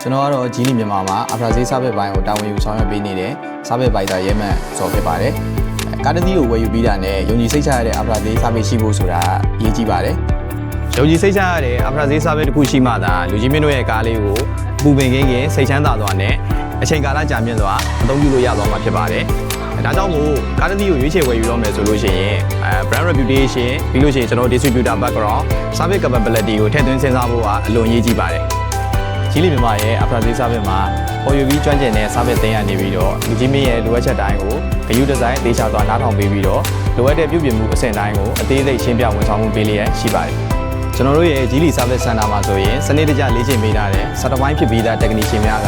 ကျွန်တော်ကတော့ဂျီလီမြန်မာမှာအဖရာဈေးစားဘက်ပိုင်းကိုတာဝန်ယူဆောင်ရွက်ပေးနေတဲ့စားဘက်ပိုက်တာရဲမှန်စော်ဖြစ်ပါတယ်ကားတစ်စီးကိုဝယ်ယူပြီးတာနဲ့ယုံကြည်စိတ်ချရတဲ့အဖရာဈေးစားဘက်ရှိဖို့ဆိုတာအရေးကြီးပါတယ်ယုံကြည်စိတ်ချရတဲ့အဖရာဈေးစားဘက်တစ်ခုရှိမှသာလူကြီးမင်းတို့ရဲ့ကားလေးကိုပူပင်ကင်းစိတ်ချမ်းသာစွာနဲ့အချိန်ကာလကြာမြင့်စွာအသုံးပြုလို့ရသွားမှာဖြစ်ပါတယ်ဒါကြောင့်မို့ကားတစ်စီးကိုရွေးချယ်ဝယ်ယူတော့မယ်ဆိုလို့ရှိရင် brand reputation ပြီးလို့ရှိရင်ကျွန်တော် distributor background service capability ကိုထည့်သွင်းစဉ်းစားဖို့ကအလွန်အရေးကြီးပါတယ်ဂျီလီမြန်မာရဲ့အဖရာဈေးစားဘက်မှာပေါ်ယူပြီးကျွမ်းကျင်တဲ့စားဘက်သင်ရနေပြီးတော့လူကြီးမင်းရဲ့လိုအပ်ချက်တိုင်းကိုဂရုဒီဇိုင်းသေချာစွာနားထောင်ပေးပြီးတော့လိုအပ်တဲ့ပြုပြင်မှုအဆင့်တိုင်းကိုအသေးစိတ်ရှင်းပြဝန်ဆောင်မှုပေးလျက်ရှိပါတယ်ကျွန်တော်တို့ရဲ့ဂျီလီ service center မှာဆိုရင်စနစ်တကျလေ့ကျင့်ပေးထားတဲ့စက်တပိုင်းဖြစ်ပြီးသား technician များက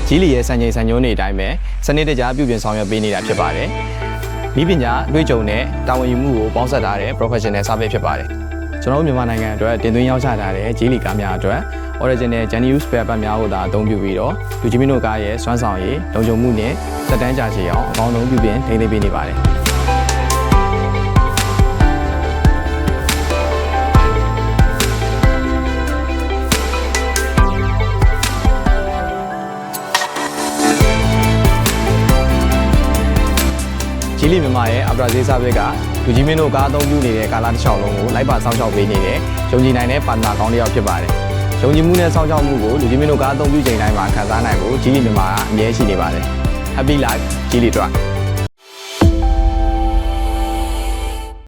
ဂျီလီရဲ့စံချိန်စံညွှန်းတွေအတိုင်းပဲစနစ်တကျပြုပြင်ဆောင်ရွက်ပေးနေတာဖြစ်ပါတယ်။ဤပညာအတွေ့အကြုံနဲ့တာဝန်ယူမှုကိုပေါင်းစပ်ထားတဲ့ professional service ဖြစ်ပါတယ်။ကျွန်တော်တို့မြန်မာနိုင်ငံအတွက်တင်သွင်းရောင်းချထားတဲ့ဂျီလီကားများအတွက် original genuine spare part များကိုသာအသုံးပြုပြီးတော့လူကြီးမင်းတို့ကားရဲ့စွမ်းဆောင်ရည်လုံခြုံမှုနဲ့သက်တမ်းကြာရှည်အောင်အကောင်းဆုံးပြုပြင်ထိန်းသိမ်းပေးနေပါတယ်။ဂျီလီမြန်မာရဲ့အဖရာဈေးစားဘက်ကလူကြီးမင်းတို့ကားအသုံးပြုနေတဲ့ကာလတစ်လျှောက်လုံးကိုလိုက်ပါစောင့်ရှောက်ပေးနေတဲ့ယုံကြည်နိုင်တဲ့ပါတနာကောင်းတစ်ယောက်ဖြစ်ပါတယ်။ယုံကြည်မှုနဲ့စောင့်ရှောက်မှုကိုလူကြီးမင်းတို့ကားအသုံးပြုချိန်တိုင်းမှာခံစားနိုင်ဖို့ဂျီလီမြန်မာကအမြဲရှိနေပါတယ်။ Happy Life ဂျီလီ Drive